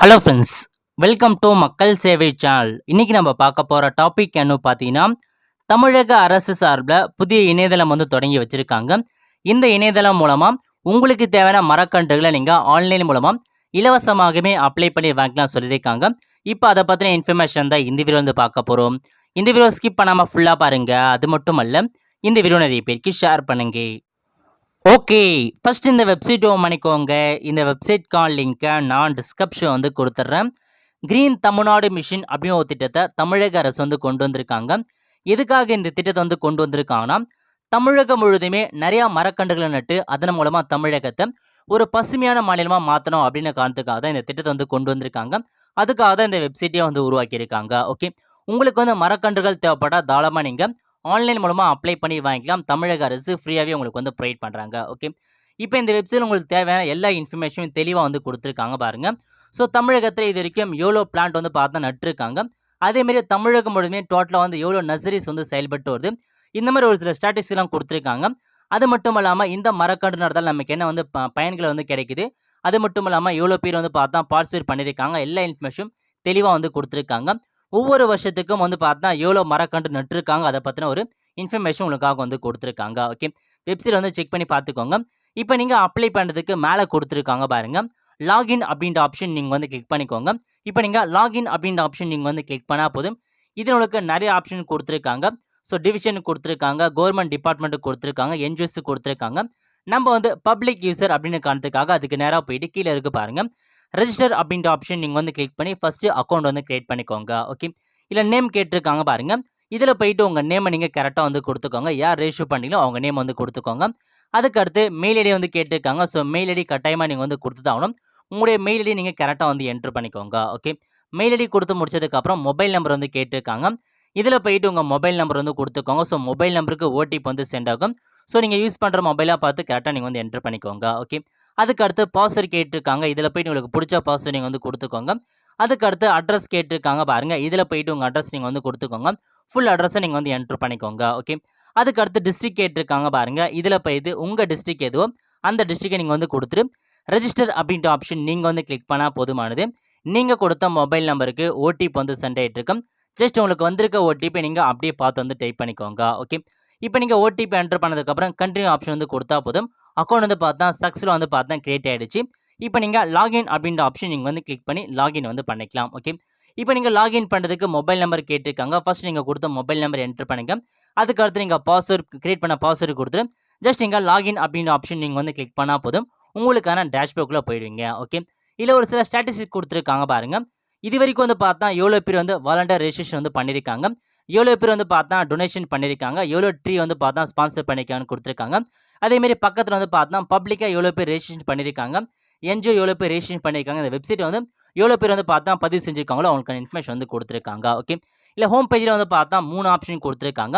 Hello friends, welcome to மக்கள் சேவை channel. இன்னைக்கு நம்ம பார்க்க போகிற டாபிக் என்ன பார்த்தீங்கன்னா, தமிழக அரசு சார்பில் புதிய இணையதளம் தொடங்கி வச்சுருக்காங்க. இந்த இணையதளம் மூலமாக உங்களுக்கு தேவையான மரக்கன்றுகளை நீங்கள் ஆன்லைன் மூலமாக இலவசமாகவே அப்ளை பண்ணி வாங்கிக்கலாம் சொல்லியிருக்காங்க. இப்போ அதை பற்றின இன்ஃபர்மேஷன் தான் இந்த வீடியோ பார்க்க போகிறோம். இந்த வீடியோ ஸ்கிப் பண்ணாமல் ஃபுல்லாக பாருங்கள். அது மட்டும் அல்ல, இந்த வீடியோ நிறைய பேருக்கு ஷேர் பண்ணுங்க. ஓகே, ஃபர்ஸ்ட் இந்த வெப்சைட் ஓப்பன் பண்ணிக்கோங்க. இந்த வெப்சைட்கான லிங்கை நான் டிஸ்கிரிப்ஷன் கொடுத்துட்றேன். கிரீன் தமிழ்நாடு மிஷன் அப்படின்னு ஒரு திட்டத்தை தமிழக அரசு கொண்டு வந்திருக்காங்க. எதுக்காக இந்த திட்டத்தை கொண்டு வந்திருக்காங்கன்னா, தமிழகம் முழுதுமே நிறையா மரக்கன்றுகளை நட்டு அதன் மூலமாக தமிழகத்தை ஒரு பசுமையான மாநிலமாக மாற்றணும் அப்படின்ற காரணத்துக்காக தான் இந்த திட்டத்தை கொண்டு வந்திருக்காங்க. அதுக்காக தான் இந்த வெப்சைட்டே உருவாக்கியிருக்காங்க. ஓகே, உங்களுக்கு மரக்கன்றுகள் தேவைப்பட்டால் தாராளமாக நீங்கள் ஆன்லைன் மூலமாக அப்ளை பண்ணி வாங்கிக்கலாம். தமிழக அரசு ஃப்ரீயாகவே உங்களுக்கு ப்ரொவைட் பண்ணுறாங்க. ஓகே, இப்போ இந்த வெப்சைட் உங்களுக்கு தேவையான எல்லா இன்ஃபர்மேஷனும் தெளிவாக கொடுத்துருக்காங்க பாருங்கள். ஸோ தமிழகத்தில் இது வரைக்கும் எவ்வளோ பிளான்ட் பார்த்தா நட்டுருக்காங்க. அதேமாரி தமிழகம் முழுமே டோட்டலாக எவ்வளோ நர்சரிஸ் செயல்பட்டு வருது. இந்த மாதிரி ஒரு சில ஸ்டாட்டிஸ்டிக்ஸ்லாம் கொடுத்துருக்காங்க. அது மட்டும் இல்லாமல் இந்த மரக்கன்று நடத்தால் நமக்கு என்ன பயன்கள் கிடைக்குது. அது மட்டும் இல்லாமல் எவ்வளோ பேர் பார்த்தா பார்ட்டிசிபேட் பண்ணியிருக்காங்க. எல்லா இன்ஃபர்மேஷனும் தெளிவாக கொடுத்துருக்காங்க. ஒவ்வொரு வருஷத்துக்கும் பார்த்தா எவ்வளோ மரக்கன்று நட்டுருக்காங்க அதை பற்றின ஒரு இன்ஃபர்மேஷன் உங்களுக்காக கொடுத்துருக்காங்க. ஓகே, வெப்சைட் செக் பண்ணி பார்த்துக்கோங்க. இப்போ நீங்கள் அப்ளை பண்ணுறதுக்கு மேலே கொடுத்துருக்காங்க பாருங்கள். லாகின் அப்படின்ற ஆப்ஷன் நீங்கள் கிளிக் பண்ணிக்கோங்க. இப்போ நீங்கள் லாகின் அப்படின்ற ஆப்ஷன் நீங்கள் கிளிக் பண்ணால் போதும். இதில் உங்களுக்கு நிறைய ஆப்ஷன் கொடுத்துருக்காங்க. ஸோ டிவிஷன் கொடுத்துருக்காங்க, கவர்மெண்ட் டிபார்ட்மெண்ட்டுக்கு கொடுத்துருக்காங்க, என்ஜிஓஸ் கொடுத்துருக்காங்க. நம்ம பப்ளிக் யூசர் அப்படின்னு காரணத்துக்காக அதுக்கு நேராக போயிட்டு கீழே இருக்கு பாருங்கள். ரெஜிஸ்டர் அப்படின்ற ஆப்ஷன் நீங்கள் கிளிக் பண்ணி ஃபஸ்ட்டு அக்கௌண்ட் கிரியேட் பண்ணிக்கோங்க. ஓகே, இல்லை நேம் கேட்டிருக்காங்க பாருங்கள். இதில் போயிட்டு உங்கள் நேமை நீங்கள் கரெக்டாக கொடுத்துக்கோங்க. யார் ரெஜிஸ்டர் பண்ணீங்களோ அவங்க நேம் கொடுத்துக்கோங்க. அதுக்கடுத்து மெயில் ஐடி கேட்டிருக்காங்க. ஸோ மெயில் ஐடி கட்டாயமாக நீங்கள் கொடுத்து தான் ஆகணும். உங்களுடைய மெயில் ஐடி நீங்கள் கரெக்டாக என்ட்ரு பண்ணிக்கோங்க. ஓகே, மெயில் ஐடி கொடுத்து முடிச்சதுக்கப்புறம் மொபைல் நம்பர் கேட்டிருக்காங்க. இதில் போயிட்டு உங்கள் மொபைல் நம்பர் கொடுத்துக்கோங்க. ஸோ மொபைல் நம்பருக்கு ஓடிபி சென்ட் ஆகும். ஸோ நீங்கள் யூஸ் பண்ணுற மொபைலாக பார்த்து கரெக்டாக நீங்கள் என்ட்ரு பண்ணிக்கோங்க. ஓகே, அதுக்கடுத்து பாஸ்வேர்ட் கேட்டிருக்காங்க. இதில் போய்ட்டு உங்களுக்கு பிடிச்ச பாஸ்வேர்ட் நீங்கள் கொடுத்துக்கோங்க. அதுக்கடுத்து அட்ரஸ் கேட்டிருக்காங்க பாருங்கள். இதில் போய்ட்டு உங்கள் அட்ரஸ் நீங்கள் கொடுத்துக்கோங்க. ஃபுல் அட்ரஸை நீங்கள் என்ட்ரு பண்ணிக்கோங்க. ஓகே, அதுக்கடுத்து டிஸ்ட்ரிக்ட் கேட்டிருக்காங்க பாருங்கள். இதில் போய்ட்டு உங்கள் டிஸ்ட்ரிக்ட் எதுவோ அந்த டிஸ்ட்ரிக்டை நீங்கள் கொடுத்துட்டு ரெஜிஸ்டர் அப்படின்ற ஆப்ஷன் நீங்கள் கிளிக் பண்ணால் போதுமானது. நீங்கள் கொடுத்த மொபைல் நம்பருக்கு ஓடிபி சென்ட் ஆகிட்டு இருக்கும். ஜஸ்ட் உங்களுக்கு வந்திருக்க ஓடிபி நீங்கள் அப்படியே பார்த்து டைப் பண்ணிக்கோங்க. ஓகே, இப்போ நீங்கள் ஓடிபி என்ட்ரு பண்ணதுக்கப்புறம் கண்டினியூ ஆப்ஷன் கொடுத்தா போதும். அக்கௌண்ட் பார்த்தா சக்ஸஸ்ஃபுல்லாக பார்த்தா கிரியேட் ஆகிடுச்சு. இப்போ நீங்கள் லாகின் அப்படின்ற ஆப்ஷன் நீங்கள் கிளிக் பண்ணி லாகின் பண்ணிக்கலாம். ஓகே, இப்போ நீங்கள் லாகின் பண்ணுறதுக்கு மொபைல் நம்பர் கேட்டிருக்காங்க. ஃபர்ஸ்ட் நீங்கள் கொடுத்த மொபைல் நம்பர் என்ட்ரு பண்ணுங்க. அதுக்கடுத்து நீங்கள் பாஸ்வேர்ட் கிரியேட் பண்ண பாஸ்வேர்டு கொடுத்துட்டு ஜஸ்ட் நீங்கள் லாகின் அப்படின்ற ஆப்ஷன் நீங்கள் கிளிக் பண்ணால் போதும். உங்களுக்கான டேஷ்போர்டில் போயிடுவீங்க. ஓகே, இதில் ஒரு சில ஸ்டாட்டிஸ்டிக் கொடுத்துருக்காங்க பாருங்கள். இது வரைக்கும் பார்த்தா எவ்வளோ பேர் வாலண்டியர் ரெஜிஸ்ட்ரேஷன் பண்ணியிருக்காங்க, எவ்வளோ பேர் பார்த்தா டொனேஷன் பண்ணியிருக்காங்க, எவ்வளோ ட்ரீ பார்த்தா ஸ்பான்சர் பண்ணியிருக்காங்கன்னு கொடுத்துருக்காங்க. அதேமாரி பக்கத்தில் பார்த்தா பப்ளிக்காக எவ்வளோ பேர் ரெஜிஸ்ட்ரேஷன் பண்ணியிருக்காங்க, என்ஜிஓ எவ்வளோ பேர் ரெஜிஸ்ட்ரேஷன் பண்ணியிருக்காங்க, இந்த வெப்சைட் எவ்வளோ பேர் பார்த்தா பதிவு செஞ்சுருக்காங்களோ அவங்களுக்கு இன்ஃபர்மேஷன் கொடுத்துருக்காங்க. ஓகே, இல்லை ஹோம் பேஜில் பார்த்தா 3 ஆப்ஷன் கொடுத்துருக்காங்க.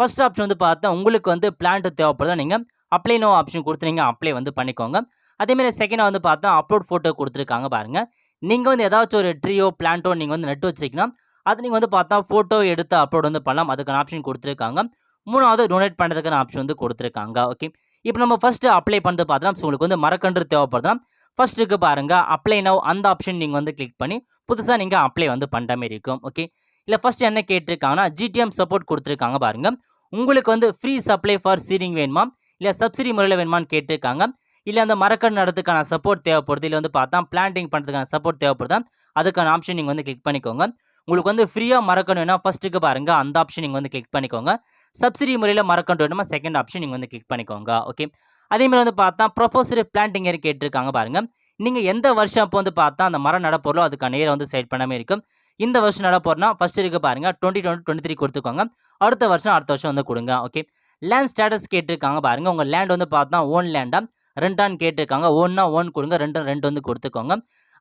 ஃபர்ஸ்ட் ஆப்ஷன் பார்த்தா உங்களுக்கு பிளான்ட் தேவைப்படுதா நீங்கள் அப்ளை நோ ஆப்ஷன் கொடுத்து நீங்கள் அப்ளை பண்ணிக்கோங்க. அதேமாதிரி செகண்டாக பார்த்தா அப்லோட் ஃபோட்டோ கொடுத்துருக்காங்க பாருங்கள். நீங்கள் ஏதாச்சும் ஒரு ட்ரீயோ பிளான்ட்டோ நீங்கள் நட்டு வச்சிருக்கீங்கன்னா அது நீங்கள் பார்த்தா ஃபோட்டோ எடுத்து அப்லோட் பண்ணலாம். அதுக்கான ஆப்ஷன் கொடுத்துருக்காங்க. மூணாவது டொனேட் பண்ணுறதுக்கான ஆப்ஷன் கொடுத்துருக்காங்க. ஓகே, இப்போ நம்ம ஃபஸ்ட்டு அப்ளை பண்ணுறது பார்த்தோம்னா உங்களுக்கு மரக்கன்று தேவைப்படுதுன்னா ஃபர்ஸ்ட் இருக்கு பாருங்கள் அப்ளை நவ், அந்த ஆப்ஷன் நீங்கள் கிளிக் பண்ணி புதுசாக நீங்கள் அப்ளை பண்ணுற மாதிரி இருக்கும். ஓகே, இல்லை ஃபர்ஸ்ட் என்ன கேட்டிருக்காங்கன்னா ஜிடிஎம் சப்போர்ட் கொடுத்துருக்காங்க பாருங்கள். உங்களுக்கு ஃப்ரீ சப்ளை ஃபார் சீடிங் வேணுமா இல்லை சப்சிடி முறையில் வேணுமான்னு கேட்டிருக்காங்க. இல்லை அந்த மரக்கன்று நடத்துக்கான சப்போர்ட் தேவைப்படுது, இல்லை பார்த்தா பிளான்டிங் பண்ணுறதுக்கான சப்போர்ட் தேவைப்படுதா அதுக்கான ஆப்ஷன் நீங்கள் கிளிக் பண்ணிக்கோங்க. உங்களுக்கு ஃப்ரீயாக மரக்கன்று வேணா ஃபர்ஸ்ட்டுக்கு பாருங்கள் அந்த ஆப்ஷன் நீங்கள் கிளிக் பண்ணிக்கோங்க. சப்சிடி முறையில் மரக்கன்று வேணுமா செகண்ட் ஆப்ஷன் நீங்கள் கிளிக் பண்ணிக்கோங்க. ஓகே, அதேமாதிரி பார்த்தா ப்ரொபோசரி பிளான்டிங் ஏர் கேட்டிருக்காங்க பாருங்கள். நீங்கள் எந்த வருஷம் அப்போ பார்த்தா அந்த மரம் நடப்பொருளோ அதுக்கான ஏர் செட் பண்ணாமல் இருக்கும். இந்த வருஷம் நடப்போறனா ஃபர்ஸ்ட் இருக்கு பாருங்கள் 2023 கொடுத்துக்கோங்க. அடுத்த வருஷம் கொடுங்க. ஓகே, லேண்ட் ஸ்டேட்டஸ் கேட்டிருக்காங்க பாருங்கள். உங்கள் லேண்ட் பார்த்தா ஓன் லேண்டா ரெண்டான்னு கேட்டிருக்காங்க. ஓன்னா ஓன் கொடுங்க, ரெண்டு கொடுத்துக்கோங்க.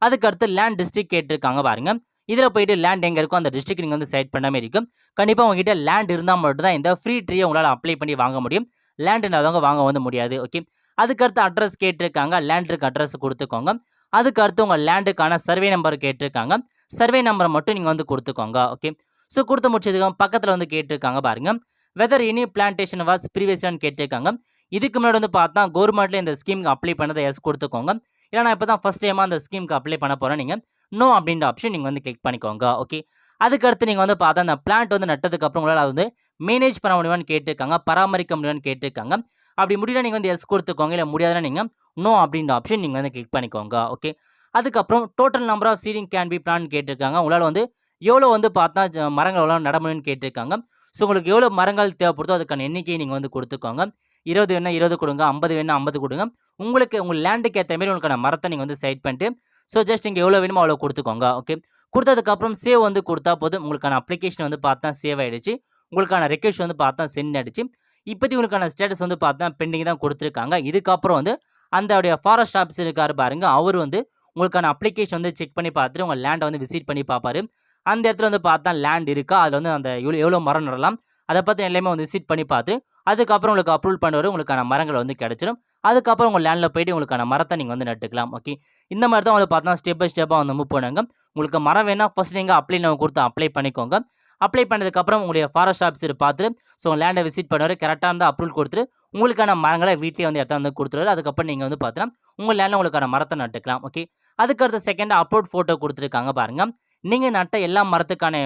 அதுக்கடுத்து லேண்ட் டிஸ்ட்ரிக்ட் கேட்டிருக்காங்க பாருங்கள். இதில் போயிட்டு லேண்ட் எங்கே இருக்கோ அந்த டிஸ்ட்ரிக்ட் நீங்கள் செட் பண்ணாமல் இருக்கும். கண்டிப்பாக உங்ககிட்ட லேண்ட் இருந்தால் மட்டும் தான் இந்த ஃப்ரீ ட்ரீயை உங்களால் அப்ளை பண்ணி வாங்க முடியும். லேண்ட் இல்லாதவங்க வாங்க முடியாது. ஓகே, அதுக்கடுத்து அட்ரஸ் கேட்டிருக்காங்க. லேண்டுக்கு அட்ரஸ் கொடுத்துக்கோங்க. அதுக்கடுத்து உங்கள் லேண்டுக்கான சர்வே நம்பர் கேட்டிருக்காங்க. சர்வே நம்பரை மட்டும் நீங்கள் கொடுத்துக்கோங்க. ஓகே, ஸோ கொடுத்து முடிச்சதுக்கு பக்கத்தில் கேட்டிருக்காங்க பாருங்கள். வெதர் எனி பிளான்டேஷன் வாஸ் ப்ரீவியஸ்லான்னு கேட்டிருக்காங்க. இதுக்கு முன்னாடி பார்த்தா கவர்மெண்ட்டில் இந்த ஸ்கீமுக்கு அப்ளை பண்ணதை எஸ் கொடுத்துக்கோங்க. ஏன்னா நான் இப்போ தான் ஃபஸ்ட் டைமாக அந்த ஸ்கீமுக்கு அப்ளை பண்ண போகிறேன். நீங்கள் நோ அப்படின்ற ஆப்ஷன் நீங்கள் வந்து கிளிக் பண்ணிக்கோங்க. ஓகே. அதுக்கடுத்து நீங்கள் வந்து பார்த்தா அந்த பிளான்ட் வந்து நட்டதுக்கப்புறம் உங்களால் அது வந்து மேனேஜ் பண்ண முடியுமான்னு கேட்டிருக்காங்க, பராமரிக்க முடியுமான்னு கேட்டிருக்காங்க. அப்படி முடியல நீங்கள் வந்து எஸ் கொடுத்துக்கோங்க. இல்லை முடியாதுன்னா நீங்கள் நோ அப்படின்ற ஆப்ஷன் நீங்கள் வந்து கிளிக் பண்ணிக்கோங்க. ஓகே. அதுக்கப்புறம் total number of ceiling can be plan கேட்டிருக்காங்க. உங்களால் வந்து எவ்வளோ வந்து பார்த்தா மரங்கள் எவ்வளோ நட முடியும்னு கேட்டிருக்காங்க. ஸோ உங்களுக்கு எவ்வளோ மரங்கள் தேவைப்படுதோ அதுக்கான எண்ணிக்கையை நீங்கள் வந்து கொடுத்துக்கோங்க. 20 வேணா 20 கொடுங்க, 50 வேணா 50 கொடுங்க. உங்களுக்கு உங்கள் லேண்டுக்கு ஏற்ற மாரி உங்களுக்கான மரத்தை நீங்கள் வந்து செலக்ட் பண்ணிட்டு, ஸோ ஜஸ்ட் இங்கே எவ்வளோ வேணுமோ அவ்வளோ கொடுத்துக்கோங்க. ஓகே. கொடுத்ததுக்கப்புறம் சேவ் வந்து கொடுத்தா போதும். உங்களுக்கான அப்ளிகேஷன் வந்து பார்த்தா சேவ் ஆயிடுச்சு. உங்களுக்கான ரெக்வெஸ்ட் வந்து பார்த்தா சென்ட் ஆயிடுச்சு. இப்போதைக்கு உங்களுக்கான ஸ்டேட்டஸ் வந்து பார்த்தா பெண்டிங் தான் கொடுத்துருக்காங்க. இதுக்கப்புறம் வந்து அந்த ஃபாரஸ்ட் ஆஃபீஸர் இருக்காரு பாருங்க, அவர் வந்து உங்களுக்கான அப்ளிகேஷன் வந்து செக் பண்ணி பார்த்துட்டு உங்கள் லேண்டை வந்து விசிட் பண்ணி பார்ப்பாரு. அந்த இடத்துல வந்து பார்த்தா லேண்ட் இருக்கா, அதில் வந்து அந்த எவ்வளோ மரம் நடலாம், அதை பற்றி எல்லாமே வந்து விசிட் பண்ணி பார்த்து அதுக்கப்புறம் உங்களுக்கு அப்ரூவல் பண்ணுவார். உங்களுக்கான மரங்கள் வந்து கிடைச்சிடும். அதுக்கப்புறம் உங்கள் லேண்டில் போயிட்டு உங்களுக்கான மரத்தை நீங்கள் வந்து நட்டுக்கலாம். ஓகே. இந்த மாதிரி தான் வந்து பார்த்தா ஸ்டெப் பை ஸ்டெப்பாக வந்து மூவ் பண்ணுங்க. உங்களுக்கு மரம் வேணா ஃபர்ஸ்ட் நீங்கள் அப்ளை நம்ம கொடுத்து அப்ளை பண்ணிக்கோங்க. அப்ளை பண்ணதுக்கப்புறம் உங்களுடைய ஃபாரஸ்ட் ஆஃபீஸர் பார்த்துட்டு ஸோ லேண்டை விசிட் பண்ணுவார். கரெக்டாக இருந்தால் அப்ரூவல் கொடுத்துட்டு உங்களுக்கான மரங்களை வீட்டிலே வந்து இடத்த வந்து கொடுத்துருவாரு. அதுக்கப்புறம் நீங்கள் வந்து பார்த்தீங்கன்னா உங்கள் லேண்டில் உங்களுக்கான மரத்தை நட்டுக்கலாம். ஓகே. அதுக்கடுத்த செகண்ட் அப்லோட் ஃபோட்டோ கொடுத்துருக்காங்க பாருங்க. நீங்கள் நட்ட எல்லா மரத்துக்கான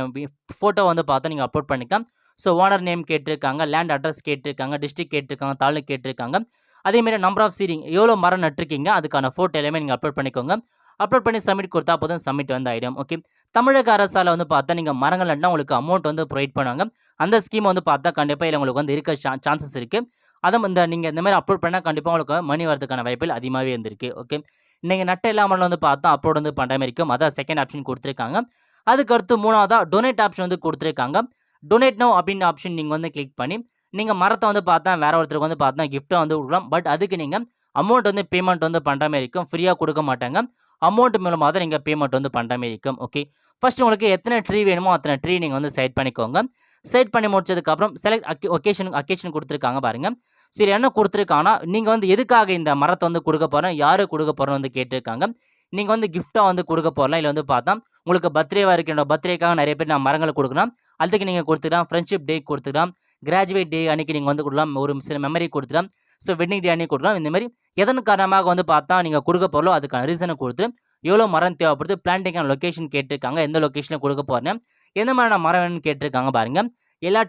ஃபோட்டோ வந்து பார்த்தா நீங்கள் அப்லோட் பண்ணிக்கலாம். ஸோ ஓனர் நேம் கேட்டிருக்காங்க, லேண்ட் அட்ரஸ் கேட்டிருக்காங்க, டிஸ்ட்ரிக்ட் கேட்டிருக்காங்க, தாலுக் கேட்டிருக்காங்க. அதேமாரி நம்பர் ஆஃப் சீலிங் எவ்வளோ மரம் நட்டுருக்கீங்க அதுக்கான ஃபோட்டோ எல்லாமே நீங்கள் அப்லோட் பண்ணிக்கோங்க. அப்லோட் பண்ணி சப்மிட் கொடுத்தா போதும், சப்மிட் வந்து ஆயிடும். ஓகே. தமிழக அரசால வந்து பார்த்தா நீங்கள் மரங்கள் நட்டா உங்களுக்கு அமௌண்ட் வந்து ப்ரொவைட் பண்ணுவாங்க. அந்த ஸ்கீம் வந்து பார்த்தா கண்டிப்பாக இதில் உங்களுக்கு வந்து இருக்க சான்சஸ் இருக்குது. அதுவும் நீங்கள் இந்த மாதிரி அப்லோட் பண்ணால் கண்டிப்பாக உங்களுக்கு மணி வரதுக்கான வாய்ப்புகள் அதிகமாகவே இருந்திருக்கு. ஓகே. நீங்கள் நட்ட எல்லா மரம் வந்து பார்த்தா அப்லோட் வந்து பண்ணுற மாதிரி இருக்கும். அதான் செகண்ட் ஆப்ஷன் கொடுத்துருக்காங்க. அதுக்கடுத்து மூணாவதா டொனேட் ஆப்ஷன் வந்து கொடுத்துருக்காங்க. டொனேட் நவ் அப்படின்ற ஆப்ஷன் நீங்கள் வந்து கிளிக் பண்ணி நீங்கள் மரத்தை வந்து பார்த்தா வேற ஒருத்தருக்கு வந்து பார்த்தா கிஃப்ட்டை வந்து கொடுக்கலாம். பட் அதுக்கு நீங்கள் அமௌண்ட் வந்து பேமெண்ட் வந்து பண்ணுற மாதிரி இருக்கும். ஃப்ரீயாக கொடுக்க மாட்டாங்க. அமௌண்ட் மூலமாக தான் நீங்கள் பேமெண்ட் வந்து பண்ணுற மாதிரி இருக்கும். ஓகே. ஃபர்ஸ்ட் உங்களுக்கு எத்தனை ட்ரீ வேணுமோ அத்தனை ட்ரீ நீங்கள் வந்து செலக்ட் பண்ணிக்கோங்க. செலக்ட் பண்ணி முடிச்சதுக்கப்புறம் செலக்ட் ஒகேஷன் கொடுத்துருக்காங்க பாருங்க. சரி, என்ன கொடுத்துருக்காங்கன்னா நீங்கள் வந்து எதுக்காக இந்த மரத்தை வந்து கொடுக்க போகிறோம், யாரு கொடுக்க போகிறோம் வந்து கேட்டிருக்காங்க. நீங்கள் வந்து கிஃப்ட்டாக வந்து கொடுக்க போகலாம். இல்லை வந்து பார்த்தா உங்களுக்கு பர்த்டேவாக இருக்கின்ற பர்த்டேக்காக நிறைய பேர் நான் மரங்களை கொடுக்கலாம். அதுக்கு நீங்கள் கொடுத்துக்கலாம். ஃப்ரெண்ட்ஷிப் டே கொடுத்துக்கலாம். கிராஜுவேட் டே அன்னைக்கு நீங்கள் வந்து கொடுக்கலாம். ஒரு சில மெமரி கொடுத்துக்கலாம். ஸோ வெட்டிங் டே அன்னைக்கு கொடுக்கலாம். இந்த மாதிரி எதன் காரணமாக வந்து பார்த்தா நீங்கள் கொடுக்க போகிறோம் அதுக்கான ரீசனை கொடுத்து எவ்வளோ மரம் தேவைப்படுது, பிளான்டிங்கான லொக்கேஷன் கேட்டிருக்காங்க, எந்த லொக்கேஷனில் கொடுக்க போகிறேன், எந்த மாதிரியான மரம் வேணும்னு கேட்டிருக்காங்க பாருங்க. எல்லா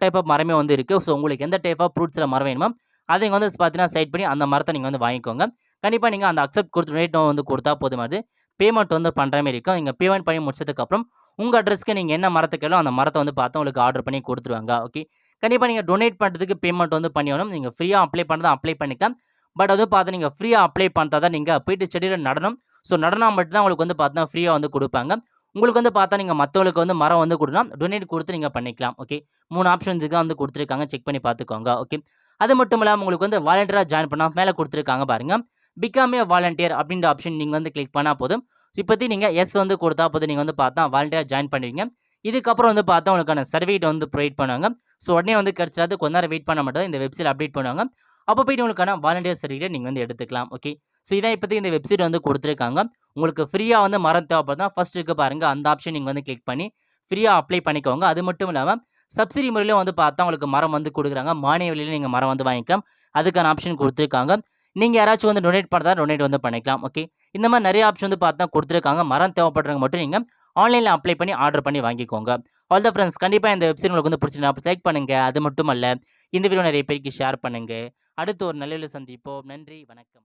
டைப் ஆஃப் மரமே வந்து இருக்குது. ஸோ உங்களுக்கு எந்த டைப் ஆஃப் ஃப்ரூட்ஸில் மரம் வேணுமோ அதை நீங்கள் வந்து பார்த்தீங்கன்னா செலக்ட் பண்ணி அந்த மரத்தை நீங்கள் வந்து வாங்கிக்கோங்க. கண்டிப்பாக நீங்கள் அந்த அக்செப்ட் கொடுத்து டொனேட் நோ வந்து கொடுத்தா போதுமானது. பேமெண்ட் வந்து பண்ணுற மாதிரி இருக்கும். நீங்கள் பேமெண்ட் பண்ணி முடிச்சதுக்கப்புறம் உங்கள் அட்ரஸ்க்கு நீங்கள் என்ன மரத்தை கேளோ அந்த மரத்தை வந்து பார்த்து உங்களுக்கு ஆர்டர் பண்ணி கொடுத்துருவாங்க. ஓகே. கண்டிப்பாக நீங்கள் டொனேட் பண்ணுறதுக்கு பேமெண்ட் வந்து பண்ணியாகணும். நீங்கள் ஃப்ரீயாக அப்ளை பண்ணுறதா அப்ளை பண்ணிக்கலாம். பட் அதுவும் பார்த்து நீங்கள் ஃப்ரீயாக அப்ளை பண்ணுறதா தான் நீங்கள் போயிட்டு செடியில் நடணும். ஸோ நடனா மட்டும் தான் உங்களுக்கு வந்து பார்த்தா ஃப்ரீயாக வந்து கொடுப்பாங்க. உங்களுக்கு வந்து பார்த்தா நீங்கள் மற்றவங்களுக்கு வந்து மரம் வந்து கொடுக்கலாம். டொனேட் கொடுத்து நீங்கள் பண்ணிக்கலாம். ஓகே. 3 ஆப்ஷன் இதுக்கு வந்து கொடுத்துருக்காங்க. செக் பண்ணி பார்த்துக்கோங்க. ஓகே. அது மட்டும் இல்லாமல் உங்களுக்கு வந்து வாலண்டியராக ஜாயின் பண்ணால் மேலே கொடுத்துருக்காங்க பாருங்க. பிகம் ஏ வாலண்டியர் அப்படின்ற ஆப்ஷன் நீங்கள் வந்து கிளிக் பண்ணால் போதும். ஸோ இப்போதைக்கு நீங்கள் எஸ் வந்து கொடுத்தா போதும், நீங்கள் வந்து பார்த்தா வாலண்டியராக ஜாயின் பண்ணுவீங்க. இதுக்கப்புறம் வந்து பார்த்தா உங்களுக்கான சர்டிஃபிகேட் வந்து ப்ரொவைட் பண்ணுவாங்க. ஸோ உடனே வந்து கிடைச்சாது கொஞ்ச நேரம் வெயிட் பண்ண மட்டும் இந்த வெப்சைட் அப்டேட் பண்ணுவாங்க. அப்போ போயிட்டு உங்களுக்கான வாலண்டியர் சர்டிஃபிகேட் நீங்கள் வந்து எடுத்துக்கலாம். ஓகே. ஸோ இதான் இப்போதைக்கு இந்த வெப்சைட் வந்து கொடுத்துருக்காங்க. உங்களுக்கு ஃப்ரீயாக வந்து மரம் தேவைப்படுதா ஃபர்ஸ்ட் இருக்க பாருங்க, அந்த ஆப்ஷன் நீங்கள் வந்து கிளிக் பண்ணி ஃப்ரீயாக அப்ளை பண்ணிக்கோங்க. அது மட்டும் இல்லாமல் சப்சிடி முறையிலும் வந்து பார்த்தா உங்களுக்கு மரம் வந்து கொடுக்குறாங்க. மானிய விலையில நீங்கள் மரம் வந்து வாங்கிக்கலாம். அதுக்கான ஆப்ஷன் கொடுத்துருக்காங்க. நீங்கள் யாராச்சும் வந்து டொனேட் பண்ணுறதா டொனேட் வந்து பண்ணிக்கலாம். ஓகே. இந்த மாதிரி நிறைய ஆப்ஷன் வந்து பார்த்தா கொடுத்துருக்காங்க. மரம் தேவைப்படுறவங்க மட்டும் நீங்கள் ஆன்லைனில் அப்ளை பண்ணி ஆர்டர் பண்ணி வாங்கிக்கோங்க. ஆல் த ஃப்ரெண்ட்ஸ், கண்டிப்பாக இந்த வெப்சைட் உங்களுக்கு வந்து பிடிச்சிருந்தா லைக் பண்ணுங்க. அது மட்டும் அல்ல, இந்த வீடியோ நிறைய பேருக்கு ஷேர் பண்ணுங்க. அடுத்து ஒரு நல்ல சந்திப்போம். நன்றி, வணக்கம்.